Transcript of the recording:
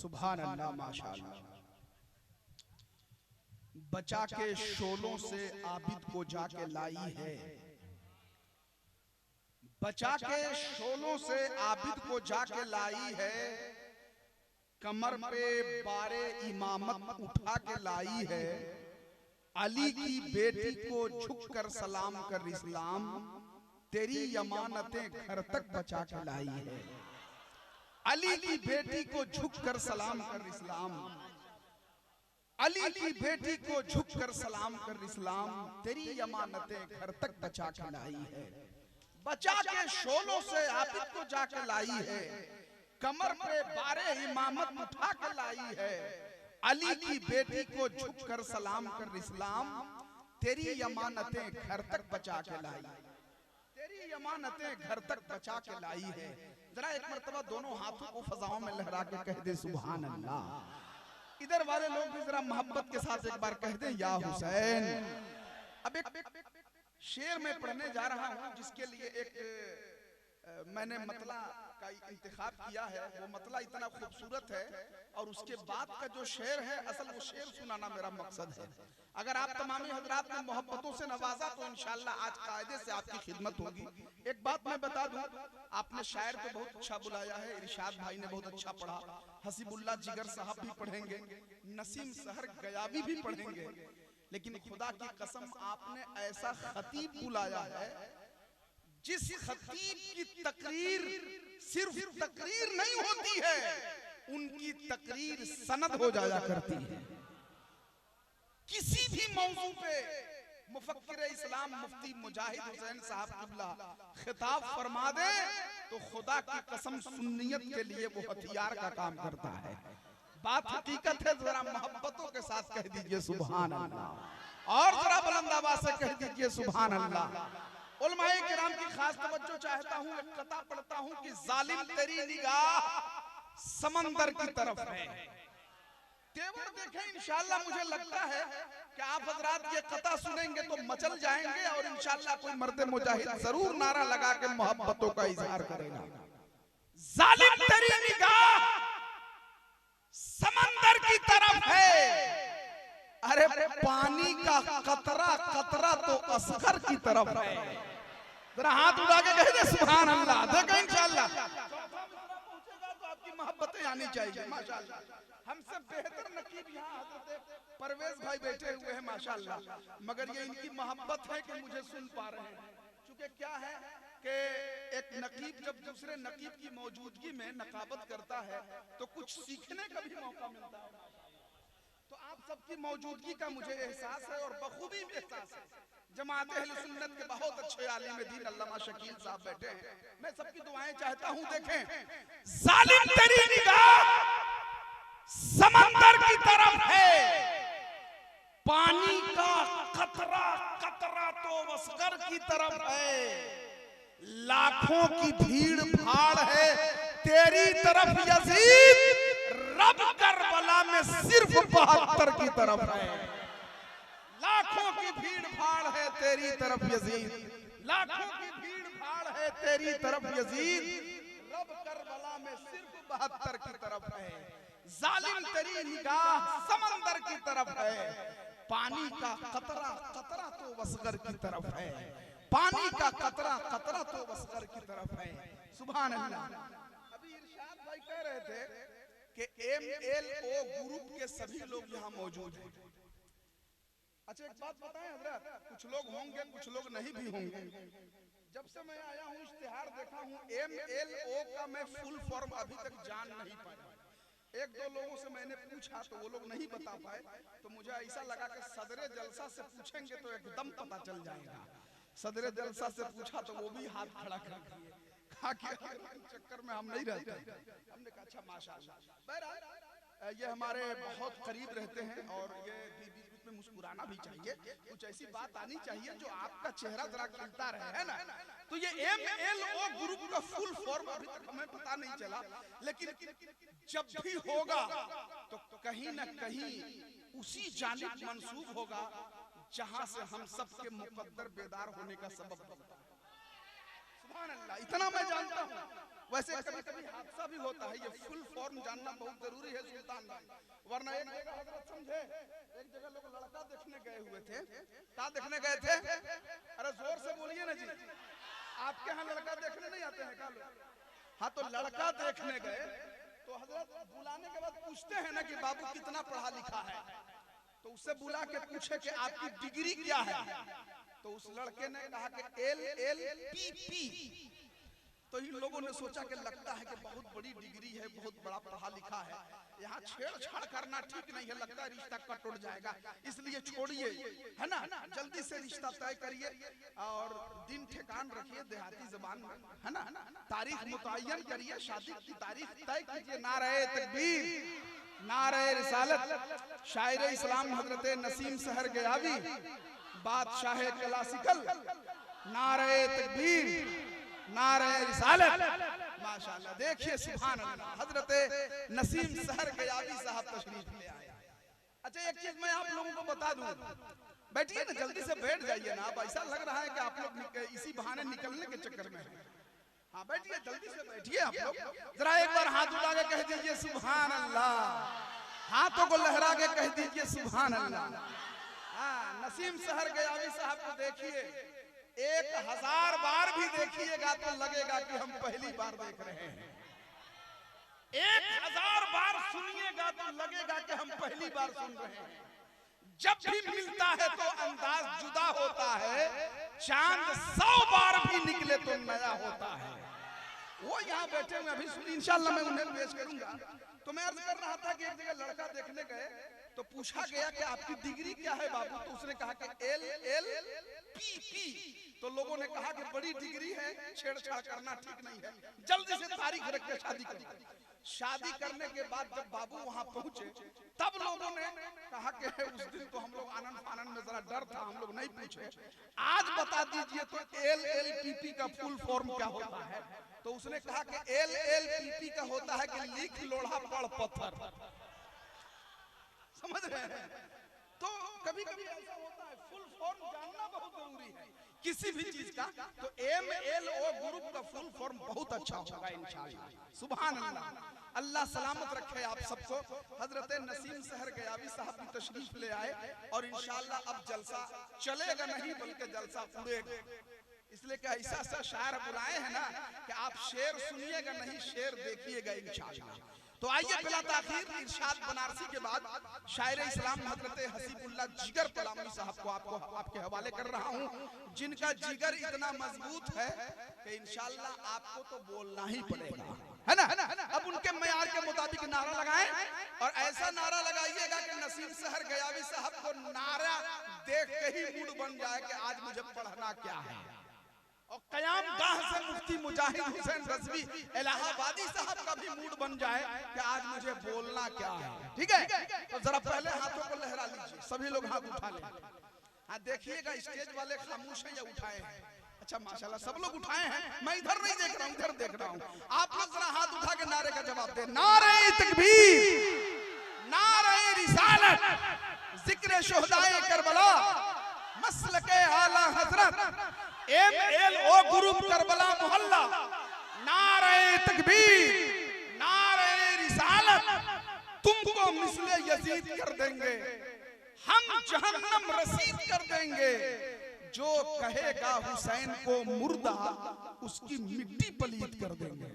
सुभान अल्लाह माशाअल्लाह। बचा के शोलों से आबिद को जाके लाई है, बचा के शोलों से आबिद को जाके लाई है, कमर पे बारे इमामत उठा के लाई है, अली की बेटी को झुक कर सलाम कर इस्लाम, तेरी अमानतें घर तक बचा के लाई है। अली की बेटी को झुक कर सलाम कर इस्लाम, अली की बेटी को झुक कर सलाम कर इस्लाम, तेरी अमानतें घर तक बचा के लाई है। बचा के शोलों से आबिद को जाके लाई है, कमर पे बारे इमामत उठा के लाई है, अली की बेटी को झुक कर सलाम कर इस्लाम, तेरी अमानतें घर तक बचा के लाई, तेरी अमानतें घर तक बचा के लाई है। जरा एक मर्तबा दोनों हाथों को फजाओं में लहरा के कह दे सुभान अल्लाह। इधर वाले लोग भी जरा मोहब्बत के साथ एक बार कह दे या हुसैन। अब एक शेर में पढ़ने जा रहा हूं जिसके लिए एक मैंने मतला का इंतखाब किया है। वो मतला इतना खूबसूरत है और उसके बाद का जो शेर है असल वो शेर सुनाना मेरा मकसद है। अगर आप तमामी हजरात ने मोहब्बतों से नवाजा तो इंशाअल्लाह आज कायदे से आपकी खिदमत होगी। एक बात मैं बता दूं, आपने शायर को बहुत अच्छा बुलाया है, इरशाद भाई ने बहुत अच्छा पढ़ा, हसीबुल्लाह जिगर साहब भी पढ़ेंगे, नसीम सहर गयाबी भी पढ़ेंगे, लेकिन खुदा की कसम आपने ऐसा खतीब बुलाया है जिस खतीब की तकरीर सिर्फ तकरीर नहीं होती है, उनकी तकरीर सनद हो जाया करती है। किसी भी मौजू पे मुफक्किर इस्लाम मुफ्ती मुजाहिद हुसैन साहब किबला खिताब फरमा दे तो खुदा की कसम सुन्नियत के लिए वो हथियार का काम करता है। बात हकीकत है, जरा मोहब्बतों के साथ कह दीजिए सुभान अल्लाह, और जरा बुलंद आवाज से कह दीजिए सुभान अल्लाह। उलमाए किराम की खास तवज्जो चाहता हूं, एक कता पढ़ता हूं कि जालिम तेरी निगाह समंदर की तरफ है। तेवर देखें, इंशाअल्लाह मुझे लगता है कि आप हजरात ये कता सुनेंगे तो मचल जाएंगे और इंशाअल्लाह कोई मर्द मुजाहिद जरूर नारा लगा के मोहब्बतों का इजहार करेगा। जालिम तेरी निगाह समंदर की तरफ है, अरे पानी का कतरा कतरा तो असगर की तरफ है। जरा हाथ उठा के कह दे सुभान अल्लाह। देखो इंशाअल्लाह पहुंचेगा तो आपकी मोहब्बतें आनी चाहिए माशाअल्लाह। हमसे बेहतर नकीब यहाँ हजरत परवेज भाई बैठे हुए हैं माशाअल्लाह, मगर ये इनकी मोहब्बत है कि मुझे सुन पा रहे हैं। चूंकि क्या है कि एक नकीब जब दूसरे नकीब की मौजूदगी में नकाबत करता है तो कुछ सीखने का भी मौका मिलता है। तो आप सबकी मौजूदगी का मुझे एहसास है और बखूबी भी एहसास है। जमात अहले सुन्नत के बहुत अच्छे आलिम दीन अल्लामा शकील साहब बैठे हैं, मैं सबकी दुआएं चाहता हूं। देखें, जालिम तेरी निगाह समंदर की तरफ है, पानी का कतरा कतरा तो असगर की तरफ है, लाखों की भीड़ भाड़ है तेरी तरफ यजीद, रब करबला में सिर्फ 72 की तरफ है। लाखों की भीड़ भाड़ है तेरी तरफ यजीद, लाखों की भीड़ भाड़ है तेरी तरफ यजीद, रब करबला में सिर्फ 72 की तरफ है। जालिम तेरी निगाह समंदर की तरफ है, पानी का कतरा कतरा तो असगर की तरफ है, पानी का कतरा कतरा तो असगर की तरफ है। सुभान अल्लाह। अभी इरशाद भाई कह रहे थे कि MLO ग्रुप के सभी लोग यहाँ मौजूद हैं। अच्छा एक बात बताएं हजरत, कुछ लोग होंगे कुछ लोग नहीं भी होंगे। जब से मैं आया हूँ इश्तिहार देखा हूँ, MLO का मैं फुल फॉर्म अभी तक जान नहीं पाया। एक दो लोगों से मैंने पूछा तो वो लोग नहीं बता पाए, तो मुझे ऐसा लगा कि सदरे जलसा से पूछेंगे तो एकदम पता चल जाएगा। सदरे जलसा से पूछा तो वो भी हाथ खड़ा कर दिए, कहा कि चक्कर में हम नहीं रहते। हमने कहा अच्छा माशाअल्लाह। बहरहाल ये हमारे बहुत करीब रहते हैं और ये बीच बीच में मुस्कुराना भी चाहिए, कुछ ऐसी बात आनी चाहिए जो आपका चेहरा जरा खिलता रहे, है ना। तो ये MLO ग्रुप का फुल फॉर्म अभी तक हमें पता नहीं चला, लेकिन जब भी होगा तो कहीं ना कहीं उसी जानिब मंसूब होगा जहां से हम सबके मुकद्दर बेदार होने का सबब बनता है। सुभान अल्लाह। इतना मैं जानता हूं वैसे कभी कभी हादसा भी होता है, ये फुल फॉर्म जानना बहुत जरूरी है सुल्तान भाई, वरना एक जगह हजरत समझे, एक जगह लोग लड़का देखने गए हुए थे। क्या देखने गए थे? अरे जोर से बोलिए ना जी, आपके यहाँ लड़का देखने नहीं आते हैं क्या लोग? हाँ, तो लड़का देखने गए तो हजरत बुलाने के बाद पूछते हैं ना कि बाबू कितना पढ़ा लिखा है, तो उससे बुला के पूछे कि आपकी डिग्री क्या है, तो उस लड़के ने कहा कि LLPP। तो इन लोगों ने सोचा कि लगता है कि बहुत बड़ी डिग्री है, बहुत बड़ा पढ़ा लिखा है, यहाँ छेड़छाड़ करना ठीक नहीं है, लगता है रिश्ता कट उड़ जाएगा, इसलिए छोड़िए, है ना, जल्दी से रिश्ता तय करिए और दिन ठिकान रखिए देहाती जबान में, है ना, तारीख मुतय्यन करिए, शादी की तारीख तय कीजिए। नारे तकबीर, नारे रिसालत। शायर इस्लाम हजरत नसीम सहर गयावी, बादशाह क्लासिकल, नारे तकबीर, नारे रिसालत। माशाअल्लाह, देखिए सुभान अल्लाह, हजरत नसीम सहर गयावी साहब तशरीफ ले आए। अच्छा, एक चीज मैं आप लोगों को बता दूं, बैठिए ना, जल्दी से बैठ जाइए ना, अब ऐसा लग रहा है कि आप लोग इसी बहाने निकलने के चक्कर में हैं। हाँ बैठिए, जल्दी से बैठिए आप लोग, जरा एक बार हाथ उठा के कह दीजिए सुभान अल्लाह, हाथों को लहरा के कह दीजिए सुभान अल्लाह। हाँ, नसीम सहर गयावी साहब को देखिए, 1000 बार भी देखिएगा तो लगेगा कि हम पहली बार देख रहे हैं, 1000 बार सुनिएगा तो लगेगा कि हम पहली बार सुन रहे हैं। जब भी मिलता है तो अंदाज जुदा होता है, चांद 100 बार भी निकले तो नया होता है। वो यहाँ बैठे हुए अभी सुनी, इंशाल्लाह मैं उन्हें पेश करूंगा। तो मैं अर्ज कर रहा था कि एक जगह लड़का देखने गए तो पूछा गया कि आपकी डिग्री क्या है बाबू, तो उसने कहा कि LLPP। तो लोगों ने कहा कि बड़ी डिग्री है, छेड़छाड़ करना ठीक नहीं है, जल्दी से तारीख रख के शादी करो। शादी करने के बाद जब बाबू वहां पहुंचे तब लोगों ने कहा कि उस दिन तो हम लोग आनंद फानंद में जरा डर था, हम लोग नहीं पूछे, आज बता दीजिए तो LLPP का फुल फॉर्म क्या होता है। तो उसने कहा कि LLPP का होता है कि लिख लोढ़ा पढ़ पत्थर। समझ रहे हैं? तो कभी कभी ऐसा होता है, फुल फॉर्म जानना बहुत जरूरी है किसी भी चीज का। तो MLO ग्रुप का फुल फॉर्म बहुत अच्छा होगा इंशाअल्लाह। सुभान अल्लाह, अल्लाह सलामत रखे आप सबको। हजरत नसीम सहर गयावी साहब भी तशरीफ ले आए और इंशाअल्लाह अब जलसा चलेगा नहीं बल्कि जलसा उड़ेगा, इसलिए कि ऐसा ऐसा शायर बुलाए हैं ना कि आप शेर सुनिएगा नहीं, शेर देखिएगा इंशाअल्लाह। तो आइए बिला ताखीर इरशाद बनारसी के बाद शायर इस्लाम हजरत हसीबुल्लाह जिगर पलामी साहब को आपके हवाले कर रहा हूँ, जिनका जिगर इतना मजबूत है कि इंशाअल्लाह आपको तो बोलना ही पड़ेगा, है ना। अब उनके मयार के मुताबिक नारा लगाएं और ऐसा नारा लगाइएगा कि नसीम सहर गयावी साहब को नारा देख के ही मूड बन जाए कि आज मुझे पढ़ना क्या है। और कयाम गाह से मुफ्ती मुजाहिद हुसैन रज़वी इलाहाबादी साहब का भी मूड बन जाए कि आज मुझे बोलना क्या है। ठीक है, तो जरा पहले हाथों को लहरा लीजिए, सभी लोग हाथ उठा लें। हाँ देखिएगा, स्टेज वाले खामोश हैं या उठाए हैं? अच्छा माशाल्लाह, सब लोग उठाए हैं, मैं इधर नहीं देख रहा हूँ, इधर देख रहा हूँ। आप लोग जरा हाथ उठा के नारे का जवाब दें। नारे तकबीर, नारे रिसालत, जिक्र शुहदाए करबला, मसलके आला हजरत, MLO ग्रुप करबला मोहल्ला, नारे तकबीर, नारे रिसालत, तुमको मिसले यजीद कर देंगे, हम जहन्नम रसीद कर देंगे, जो कहेगा हुसैन को मुर्दा उसकी मिट्टी पलीत कर देंगे।